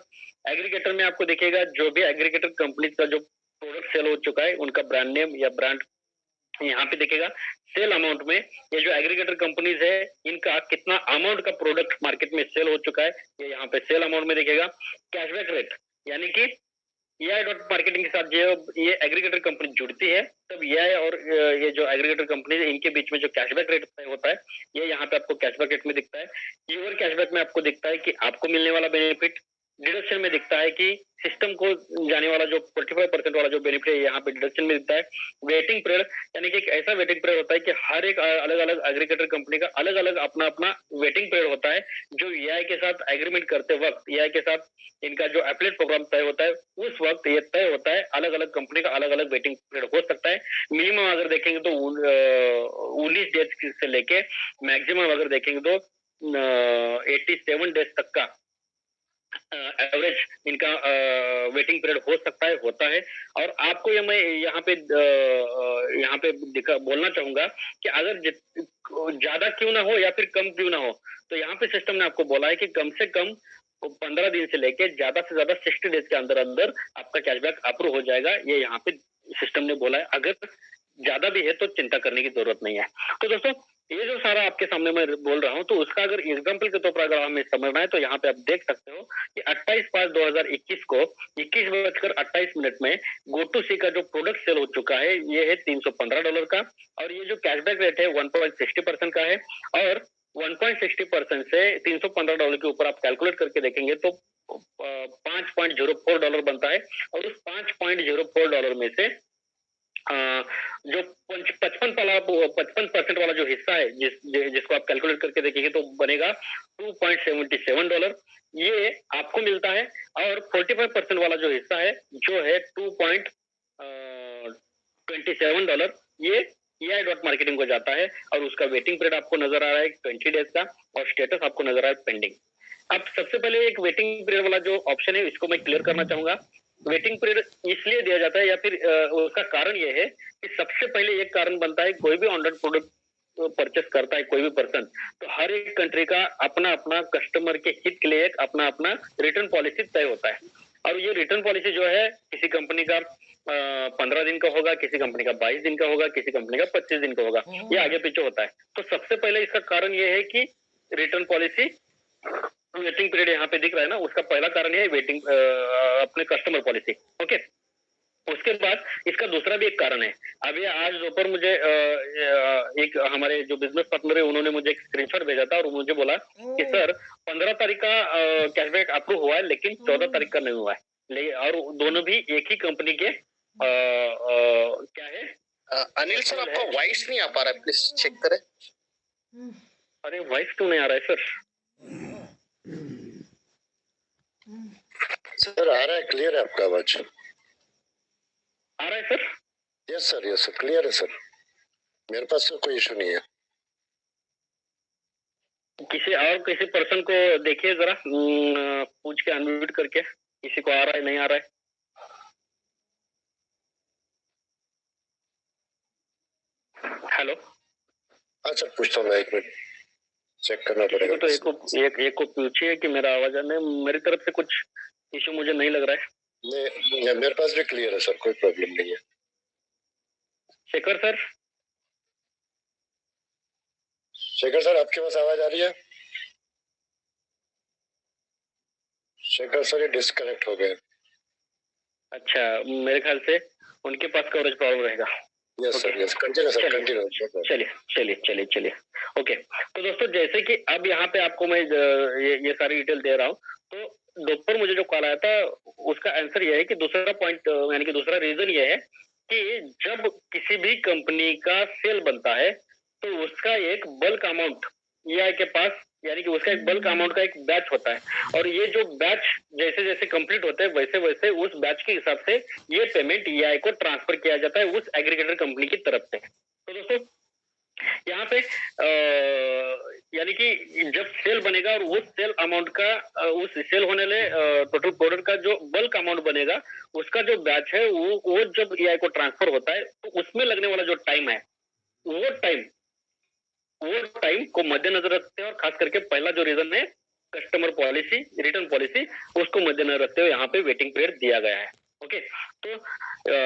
एग्रीगेटर में आपको दिखेगा जो भी एग्रीगेटर कंपनी का जो प्रोडक्ट सेल हो चुका है, उनका ब्रांड नेम या ब्रांड यहाँ पे दिखेगा। सेल अमाउंट में ये जो एग्रीगेटर कंपनीज है, इनका कितना अमाउंट का प्रोडक्ट मार्केट में सेल हो चुका है, ये यहाँ पे सेल अमाउंट में दिखेगा। कैशबैक रेट, यानी कि AI डॉट मार्केटिंग के साथ जो ये एग्रीगेटर कंपनी जुड़ती है, तब AI और ये जो एग्रीगेटर कंपनी है, इनके बीच में जो कैशबैक रेट तय होता है, ये यहाँ पे आपको कैशबैक रेट में दिखता है। यूर कैशबैक में आपको दिखता है कि आपको मिलने वाला बेनिफिट। डिडक्शन में दिखता है कि सिस्टम को जाने वाला जो 45% वाला जो बेनिफिट है, यहाँ पे डिडक्शन में दिखता है। वेटिंग पीरियड, यानी कि एक ऐसा वेटिंग पीरियड होता है कि हर एक अलग अलग एग्रीगेटर कंपनी का अलग अलग अपना अपना वेटिंग पीरियड होता है, जो AI के साथ एग्रीमेंट करते वक्त, AI के साथ इनका जो एफिलिएट प्रोग्राम तय होता है, उस वक्त ये तय होता है। अलग अलग कंपनी का अलग अलग वेटिंग पीरियड हो सकता है। मिनिमम अगर देखेंगे तो 19 डेज से लेके मैक्सिमम अगर देखेंगे तो 87 डेज तक का एवरेज इनका वेटिंग पीरियड हो सकता है, होता है। और आपको ये मैं यहाँ पे बोलना चाहूंगा कि अगर ज्यादा क्यों ना हो या फिर कम क्यों ना हो, तो यहाँ पे सिस्टम ने आपको बोला है कि कम से कम 15 दिन से लेके ज्यादा से ज्यादा 60 डेज के अंदर अंदर आपका कैशबैक अप्रूव हो जाएगा, ये यहाँ पे सिस्टम ने बोला है। अगर ज्यादा भी है तो चिंता करने की जरूरत नहीं है। तो दोस्तों ये जो सारा आपके सामने मैं बोल रहा हूँ, तो उसका अगर एग्जाम्पल के तौर पर अगर हमें समझना है, तो यहाँ पे आप देख सकते हो कि 28/5/2021 को 21:28 में GoToC का जो प्रोडक्ट सेल हो चुका है, ये है $315 का, और ये जो कैशबैक रेट है 1.60% का है। और 1.60% से $315 के ऊपर आप कैलकुलेट करके देखेंगे तो $5.04 बनता है। और उस $5.04 में से जो 55% वाला जो हिस्सा है, जिसको आप कैलकुलेट करके देखेंगे तो बनेगा $2.77, ये आपको मिलता है। और 45% वाला जो हिस्सा है, जो है $2.27, ये AI डॉट मार्केटिंग को जाता है। और उसका वेटिंग पीरियड आपको नजर आ रहा है 20 डेज का, और स्टेटस आपको नजर आ रहा है पेंडिंग। अब सबसे पहले एक वेटिंग पीरियड वाला जो ऑप्शन है, इसको मैं क्लियर करना चाहूंगा। वेटिंग पीरियड इसलिए दिया जाता है या फिर उसका कारण ये है कि सबसे पहले एक कारण बनता है, कोई भी ऑनलाइन प्रोडक्ट परचेस करता है कोई भी पर्सन, तो हर एक कंट्री का अपना अपना कस्टमर के हित के लिए एक अपना अपना रिटर्न पॉलिसी तय होता है। और ये रिटर्न पॉलिसी जो है किसी कंपनी का 15 दिन का होगा, किसी कंपनी का 22 दिन का होगा, किसी कंपनी का 25 दिन का होगा, ये आगे पीछे होता है। तो सबसे पहले इसका कारण ये है कि रिटर्न पॉलिसी, वेटिंग पीरियड यहाँ पे दिख रहा है ना, उसका पहला कारण है वेटिंग अपने कस्टमर पॉलिसी। ओके, उसके बाद इसका दूसरा भी एक कारण है। अभी आज दोपहर मुझे एक हमारे जो बिजनेस पार्टनर है उन्होंने मुझे एक स्क्रीनशॉट भेजा था और मुझे बोला कि सर 15 तारीख का कैशबैक अप्रूव हुआ है लेकिन 14 तारीख का नहीं हुआ है, और दोनों भी एक ही कंपनी के क्या है। अनिल सर, आपका वॉइस नहीं आ पा रहा है, प्लीज चेक करें। अरे वॉइस क्यों नहीं आ रहा है सर? सर आ रहा है, क्लियर है आपका आवाज? आ रहा है सर? यस सर, क्लियर है सर, मेरे पास तो कोई इशू नहीं है। किसी और किसी पर्सन को देखिए जरा, पूछ के अनम्यूट करके, किसी को आ रहा है नहीं आ रहा है। हेलो, अच्छा पूछता हूँ मैं, एक मिनट चेक करना पड़ेगा। तो एक को पूछिए कि मेरा आवाज आने, मेरी तरफ से कुछ इशू मुझे नहीं लग रहा है। नहीं, मेरे पास भी क्लियर है सर, कोई प्रॉब्लम नहीं है। शेखर सर, शेखर सर आपके पास आवाज आ रही है? शेखर सर ये डिस्कनेक्ट हो गए। अच्छा, मेरे ख्याल से उनके पास कवरेज प्रॉब्लम रहेगा। Yes sir, yes, continue sir, continue. चलिए। ओके, तो दोस्तों जैसे कि अब यहाँ पे आपको मैं ये सारी डिटेल दे रहा हूँ, तो दोपहर मुझे जो कॉल आया था उसका आंसर ये है कि दूसरा पॉइंट यानी कि दूसरा रीजन ये है कि जब किसी भी कंपनी का सेल बनता है तो उसका एक बल्क अमाउंट EI के पास, यानी कि उसका एक बल्क अमाउंट का एक बैच होता है, और ये जो बैच जैसे जैसे कंप्लीट होते हैं वैसे वैसे उस बैच के हिसाब से ये पेमेंट EI को ट्रांसफर किया जाता है उस एग्रीगेटर कंपनी की तरफ से। तो दोस्तों यहाँ पे यानी कि जब सेल बनेगा और उस सेल अमाउंट का उस सेल होने वाले टोटल प्रोडक्ट का जो बल्क अमाउंट बनेगा उसका जो बैच है वो जब EI को ट्रांसफर होता है तो उसमें लगने वाला जो टाइम है वो टाइम को मद्देनजर रखते हैं, और खास करके पहला जो रीजन है कस्टमर पॉलिसी, रिटर्न पॉलिसी, उसको मद्देनजर रखते हुए यहाँ पे वेटिंग पीरियड दिया गया है। ओके, तो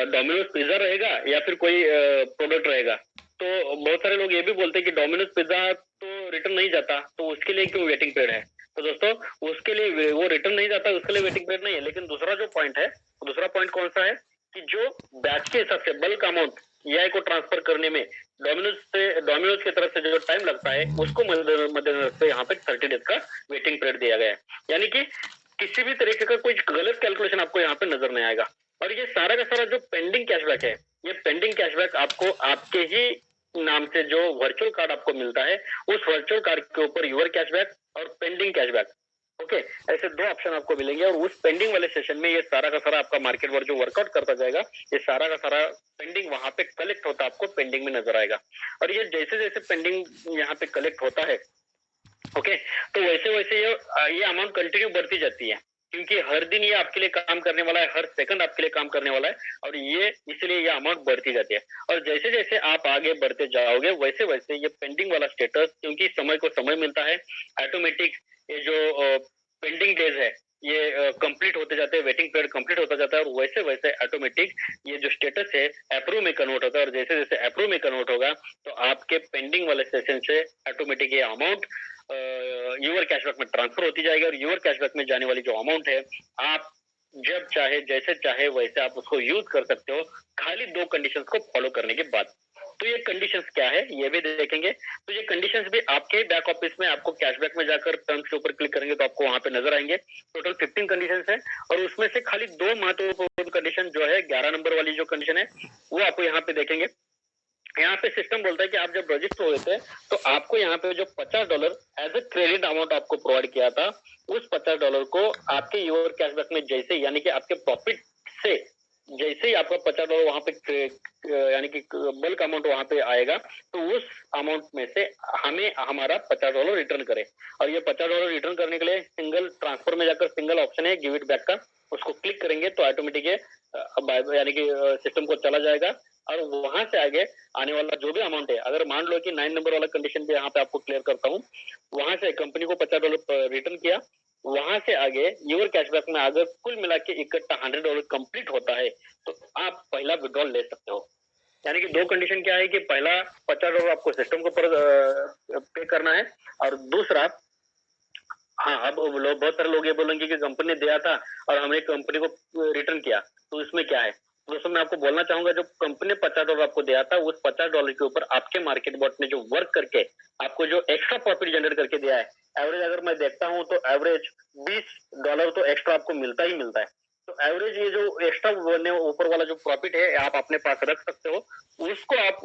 डोमिनोज पिज्जा रहेगा या फिर कोई प्रोडक्ट रहेगा, तो बहुत सारे लोग ये भी बोलते हैं कि डोमिनोज पिज्जा तो रिटर्न नहीं जाता, तो उसके लिए क्यों वेटिंग पीरियड है? तो दोस्तों उसके लिए वो रिटर्न नहीं जाता, उसके लिए वेटिंग पीरियड नहीं है। लेकिन दूसरा जो पॉइंट है, दूसरा पॉइंट कौन सा है कि जो बैच के हिसाब से बल्क अमाउंट EI को ट्रांसफर करने में डोमिनोज की तरफ से जो टाइम लगता है उसको मद्देनजर रखते यहाँ पे 30 डेज का वेटिंग पीरियड दिया गया है। यानी कि किसी भी तरीके का कोई गलत कैलकुलेशन आपको यहाँ पे नजर नहीं आएगा। और ये सारा का सारा जो पेंडिंग कैशबैक है, ये पेंडिंग कैशबैक आपको आपके ही नाम से जो वर्चुअल कार्ड आपको मिलता है उस वर्चुअल कार्ड के ऊपर यूर कैशबैक और पेंडिंग कैशबैक, ओके, ऐसे दो ऑप्शन आपको मिलेंगे। और उस पेंडिंग वाले सेशन में ये सारा का सारा आपका मार्केट वर्क जो वर्कआउट करता जाएगा, ये सारा का सारा पेंडिंग वहां पे कलेक्ट होता आपको पेंडिंग में नजर आएगा। और ये जैसे जैसे पेंडिंग यहाँ पे कलेक्ट होता है, ओके, तो वैसे वैसे ये अमाउंट कंटिन्यू बढ़ती जाती है, क्योंकि हर दिन ये आपके लिए काम करने वाला है, हर सेकंड आपके लिए काम करने वाला है, और ये इसलिए ये अमाउंट बढ़ती जाती है। और जैसे जैसे आप आगे बढ़ते जाओगे वैसे वैसे ये पेंडिंग वाला स्टेटस, क्योंकि समय को समय मिलता है, ऑटोमेटिक ये जो पेंडिंग डेज है ये कंप्लीट होते जाते हैं, वेटिंग पीरियड कंप्लीट होता जाता है, और वैसे वैसे ऑटोमेटिक ये जो स्टेटस है अप्रूव में कन्वर्ट होता है। और जैसे जैसे अप्रूव में कन्वर्ट होगा तो आपके पेंडिंग वाले सेशन से ऑटोमेटिक ये अमाउंट यूर कैशबैक में ट्रांसफर होती जाएगी। और यूर कैशबैक में जाने वाली जो अमाउंट है आप जब चाहे जैसे चाहे वैसे आप उसको यूज कर सकते हो, खाली 2 कंडीशंस को फॉलो करने के बाद। तो ये कंडीशंस क्या है ये भी देखेंगे। तो ये कंडीशंस भी आपके बैक ऑफिस में, आपको कैशबैक में जाकर टर्म्स के ऊपर क्लिक करेंगे तो आपको वहां पे नजर आएंगे। टोटल 15 कंडीशंस है, और उसमें से खाली 2 महत्वपूर्ण कंडीशन जो है 11 नंबर वाली जो कंडीशन है वो आपको यहाँ पे देखेंगे। यहाँ पे सिस्टम बोलता है कि आप जब रजिस्टर हुए थे तो आपको यहाँ पे जो $50 एज ए क्रेडिट अमाउंट आपको प्रोवाइड किया था, उस $50 को आपके यूर कैशबैक में जैसे यानी कि आपके प्रॉफिट से जैसे ही आपका $50 वहां पे यानी कि बल्क अमाउंट वहां पे आएगा तो उस अमाउंट में से हमें हमारा $50 रिटर्न करे। और ये $50 रिटर्न करने के लिए सिंगल ट्रांसफर में जाकर सिंगल ऑप्शन है गिव इट बैक का, उसको क्लिक करेंगे तो ऑटोमेटिक यानी कि सिस्टम को चला जाएगा और वहां से आगे आने वाला जो भी अमाउंट है, अगर मान लो कि 9 नंबर वाला कंडीशन भी यहाँ पे आपको क्लियर करता हूँ, वहां से कंपनी को $50 रिटर्न किया, वहां से आगे यूर कैशबैक में अगर कुल मिला के इकट्ठा $100 कंप्लीट होता है तो आप पहला विड्रॉल ले सकते हो। यानी कि दो कंडीशन क्या है कि पहला $50 आपको सिस्टम को पे करना है और दूसरा, हाँ अब लोग बहुत सारे लोग ये बोलेंगे कि कंपनी ने दिया था और हमने कंपनी को रिटर्न किया तो इसमें क्या है। दोस्तों मैं आपको बोलना चाहूंगा जो कंपनी ने $50 आपको दिया था उस $50 के ऊपर आपके मार्केट बॉट ने जो वर्क करके आपको जो एक्स्ट्रा प्रॉफिट जनरेट करके दिया है, एवरेज अगर मैं देखता हूँ तो एवरेज $20 तो एक्स्ट्रा आपको मिलता ही मिलता है। तो एवरेज ये जो एक्स्ट्रा ऊपर वाला जो प्रॉफिट है आप अपने पास रख सकते हो, उसको आप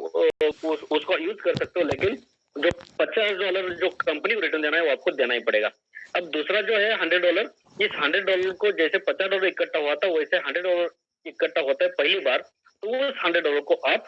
उसको यूज कर सकते हो, लेकिन जो $50 जो कंपनी को रिटर्न देना है वो आपको देना ही पड़ेगा। अब दूसरा जो है $100, इस $100 को जैसे $50 इकट्ठा हुआ था वैसे $100 इकट्ठा होता है पहली बार, तो उस $100 को आप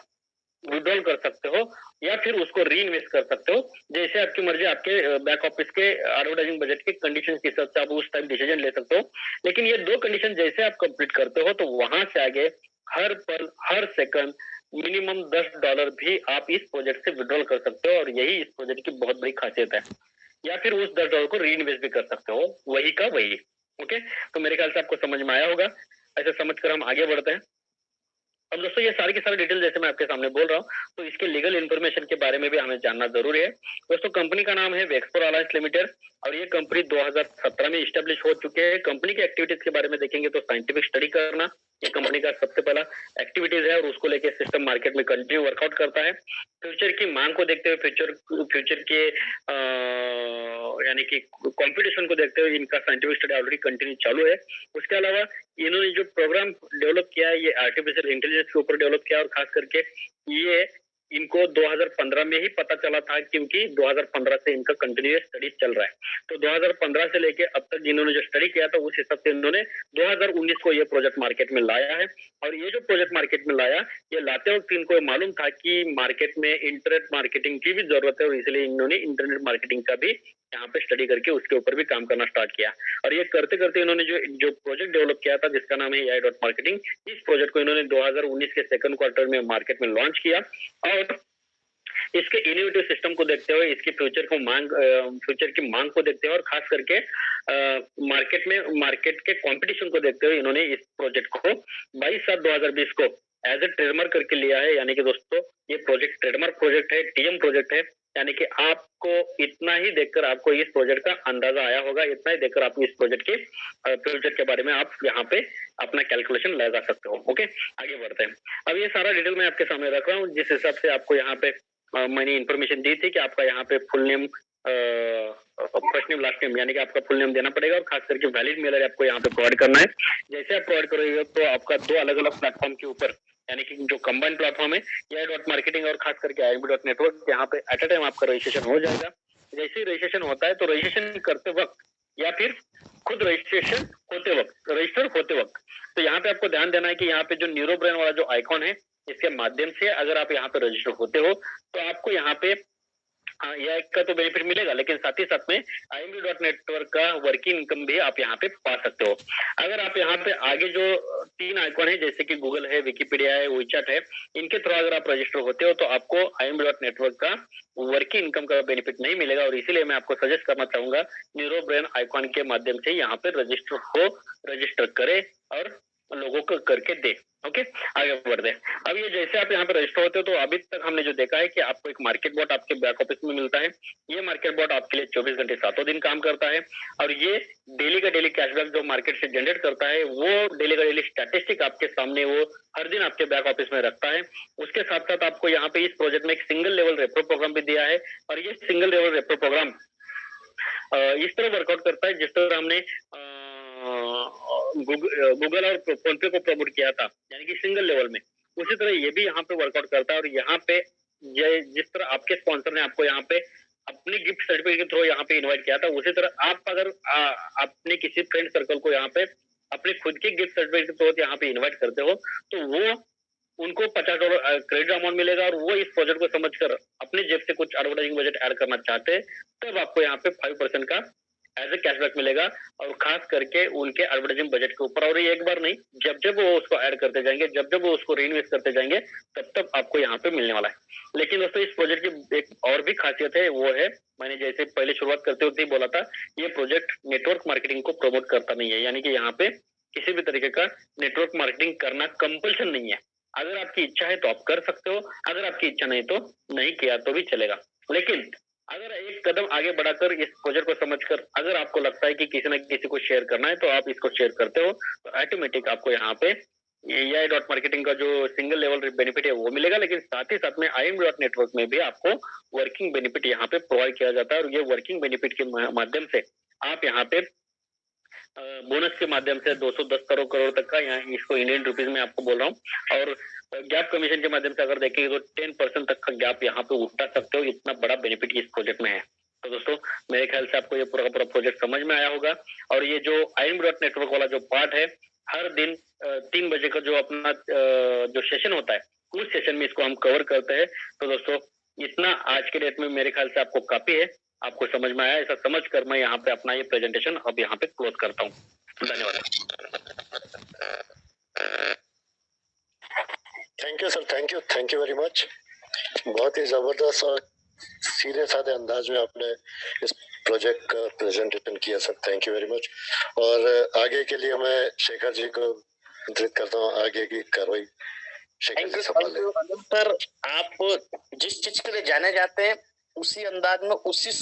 विड्रॉल कर सकते हो या फिर उसको री इन्वेस्ट कर सकते हो, जैसे आपकी मर्जी, आपके बैक ऑफिस के एडवर्टाइजिंग बजट के कंडीशन के हिसाब से आप उस टाइम डिसीजन ले सकते हो। लेकिन ये दो कंडीशन जैसे आप कंप्लीट करते हो तो वहां से आगे हर पल हर सेकंड मिनिमम $10 भी आप इस प्रोजेक्ट से विड्रॉल कर सकते हो और यही इस प्रोजेक्ट की बहुत बड़ी खासियत है। या फिर उस $10 को री इन्वेस्ट भी कर सकते हो, वही का वही। ओके, तो मेरे ख्याल से आपको समझ में आया होगा। ऐसे समझकर हम आगे बढ़ते हैं। अब दोस्तों ये सारी की सारी डिटेल जैसे मैं आपके सामने बोल रहा हूँ तो इसके लीगल इन्फॉर्मेशन के बारे में भी हमें जानना जरूरी है। दोस्तों कंपनी का नाम है वेक्सपोर अलायंस लिमिटेड और ये कंपनी 2017 में इस्टेब्लिश हो चुके हैं। कंपनी की एक्टिविटीज के बारे में देखेंगे तो साइंटिफिक स्टडी करना ये कंपनी का सबसे पहला एक्टिविटीज है और उसको लेके सिस्टम मार्केट में कंटिन्यू वर्कआउट करता है। फ्यूचर की मांग को देखते हुए फ्यूचर के यानी कि कंपटीशन को देखते हुए इनका साइंटिफिक स्टडी ऑलरेडी कंटिन्यू चालू है। उसके अलावा इन्होंने जो प्रोग्राम डेवलप किया है ये आर्टिफिशियल इंटेलिजेंस के ऊपर डेवलप किया और खास करके ये इनको 2015 में ही पता चला था क्योंकि 2015 से इनका कंटिन्यूअस स्टडी चल रहा है। तो 2015 से लेके अब तक इन्होंने जो स्टडी किया था उस हिसाब से इन्होंने 2019 को ये प्रोजेक्ट मार्केट में लाया है। और ये जो प्रोजेक्ट मार्केट में लाया, ये लाते वक्त इनको मालूम था कि मार्केट में इंटरनेट मार्केटिंग की भी जरूरत है और इसलिए इन्होंने इंटरनेट मार्केटिंग का भी यहाँ पे स्टडी करके उसके ऊपर भी काम करना स्टार्ट किया। और ये करते करते इन्होंने जो प्रोजेक्ट डेवलप किया था जिसका नाम है AI.marketing, इस प्रोजेक्ट को इन्होंने 2019 के सेकंड क्वार्टर में मार्केट में लॉन्च किया और इसके इनोवेटिव सिस्टम को देखते हुए इसकी फ्यूचर की मांग को देखते हुए और खास करके मार्केट के कंपटीशन को देखते हुए इन्होंने इस प्रोजेक्ट को 22/7/2020 को एज ए ट्रेडमार्क करके लिया है। यानी कि दोस्तों ये प्रोजेक्ट ट्रेडमार्क प्रोजेक्ट है, TM प्रोजेक्ट है। यानी कि आपको इतना ही देखकर आपको इस प्रोजेक्ट का अंदाजा आया होगा, इतना ही देखकर आप इस प्रोजेक्ट के फ्यूचर के बारे में आप यहाँ पे अपना कैलकुलेशन लगा सकते हो। ओके, आगे बढ़ते हैं। अब ये सारा डिटेल मैं आपके सामने रख रहा हूँ जिस हिसाब से आपको यहाँ पे मैंने इन्फॉर्मेशन दी थी कि आपका यहाँ पे full name, first name, last name यानी कि आपका फुल नेम देना पड़ेगा और खास करके वैलिड मेल आईडी आपको यहाँ पे प्रोवाइड करना है। जैसे आप प्रोवाइड करोगे तो आपका दो अलग अलग प्लेटफॉर्म के ऊपर यानी कि जो कंबाइंड प्लेटफॉर्म है AI.marketing और खास करके IMB.network, यहाँ पे एट अ टाइम आपका रजिस्ट्रेशन हो जाएगा। जैसे ही रजिस्ट्रेशन होता है तो रजिस्ट्रेशन करते वक्त या फिर खुद रजिस्ट्रेशन होते वक्त, रजिस्टर होते वक्त, तो यहाँ पे आपको ध्यान देना है कि यहाँ पे जो न्यूरो ब्रेन वाला जो आइकॉन है इसके माध्यम से अगर आप यहाँ पे रजिस्टर होते हो तो आपको यहाँ पे यह का तो बेनिफिट मिलेगा, लेकिन साथ ही साथ में IMB.network का वर्किंग इनकम भी आप यहाँ पे पा सकते हो। अगर आप यहाँ पे आगे जो 3 आइकॉन है जैसे कि गूगल है, विकिपीडिया है, WeChat है, इनके थ्रू अगर आप रजिस्टर होते हो तो आपको IMB.network का वर्किंग इनकम का बेनिफिट नहीं मिलेगा और इसीलिए मैं आपको सजेस्ट करना चाहूंगा न्यूरो ब्रेन आइकॉन के माध्यम से यहाँ पे रजिस्टर करे और लोगों को करके दे। ओके, आगे बढ़ते हैं। अब ये जैसे आप यहाँ पे रजिस्टर होते हो तो अभी तक हमने जो देखा है कि आपको एक मार्केट बॉट आपके बैक ऑफिस में मिलता है। ये मार्केट बॉट आपके लिए 24 घंटे 7 दिन काम करता है और ये डेली का डेली कैशबैक जो मार्केट से जनरेट करता है वो डेली का डेली स्टैटिस्टिक आपके सामने वो हर दिन आपके बैक ऑफिस में रखता है। उसके साथ साथ आपको यहाँ पे इस प्रोजेक्ट में एक सिंगल लेवल रेफर प्रोग्राम भी दिया है और ये सिंगल लेवल रेफर प्रोग्राम इस तरह वर्कआउट करता है जिस तरह हमने गूगल और फोन पे को प्रमोट किया था यानी कि सिंगल लेवल में, उसी तरह ये भी यहाँ पे वर्कआउट करता है। और यहाँ पे जिस तरह आपके स्पॉन्सर ने आपको यहाँ पे अपने गिफ्ट सर्टिफिकेट के थ्रू यहाँ पे इनवाइट किया था, उसी तरह आप अगर अपने किसी फ्रेंड सर्कल को यहाँ पे अपने खुद के गिफ्ट सर्टिफिकेट के थ्रू यहाँ पे इन्वाइट करते हो तो वो उनको $50 क्रेडिट अमाउंट मिलेगा और वो इस प्रोजेक्ट को समझकर अपने जेब से कुछ एडवर्टाइजिंग बजट ऐड करना चाहते हैं तब आपको यहाँ पे 5% का एज ए कैशबैक मिलेगा, और खास करके उनके एडवर्टाइजिंग बजट के ऊपर। और ये एक बार नहीं, जब जब वो उसको ऐड करते जाएंगे, जब जब वो उसको रीइन्वेस्ट करते जाएंगे, तब तब आपको यहाँ पे मिलने वाला है। लेकिन दोस्तों इस प्रोजेक्ट की एक और भी खासियत है, वो है मैंने जैसे पहले शुरुआत करते हुए बोला था, ये प्रोजेक्ट नेटवर्क मार्केटिंग को प्रमोट करता नहीं है। यानी कि यहाँ पे किसी भी तरीके का नेटवर्क मार्केटिंग करना कंपल्सन नहीं है। अगर आपकी इच्छा है तो आप कर सकते हो, अगर आपकी इच्छा नहीं तो नहीं किया तो भी चलेगा। लेकिन अगर एक कदम आगे बढ़ाकर इस प्रोजेक्ट को समझकर अगर आपको लगता है कि किसी न किसी को शेयर करना है, तो आप इसको शेयर करते हो, तो ऑटोमेटिक आपको यहाँ पे AI डॉट मार्केटिंग का जो सिंगल लेवल बेनिफिट है वो मिलेगा। लेकिन साथ ही साथ में IM डॉट नेटवर्क में भी आपको वर्किंग बेनिफिट यहाँ पे प्रोवाइड किया जाता है, और ये वर्किंग बेनिफिट के माध्यम से आप यहाँ पे बोनस के माध्यम से 210 करोड़ तक का, यहाँ इसको इंडियन रुपीज में आपको बोल रहा हूँ, और गैप कमीशन के माध्यम से अगर देखेंगे तो 10% तक का गैप यहाँ पे उठा सकते हो। इतना बड़ा बेनिफिट इस प्रोजेक्ट में है। तो दोस्तों मेरे ख्याल से आपको ये पूरा प्रोजेक्ट समझ में आया होगा। और ये जो IM डॉट नेटवर्क वाला जो पार्ट है, हर दिन 3 बजे का जो अपना जो सेशन होता है, उस सेशन में इसको हम कवर करते हैं। तो दोस्तों इतना आज के डेट में मेरे ख्याल से आपको काफी है, आपको समझ में आया। ऐसा समझ कर मैं यहाँ पे अपना ये प्रेजेंटेशन अब यहाँ पे क्लोज करता हूँ। धन्यवाद। Thank you sir, thank you very much. बहुत ही जबरदस्त और सीधे साधे अंदाज में आपने इस प्रोजेक्ट का प्रेजेंटेशन किया sir, thank you very much. और आगे के लिए मैं शेखर जी को आमंत्रित करता हूँ, आगे की कार्रवाई शेखर जी संभालें। सर, आप जिस चीज के लिए जाने जाते हैं उसी अंदाज में, उसी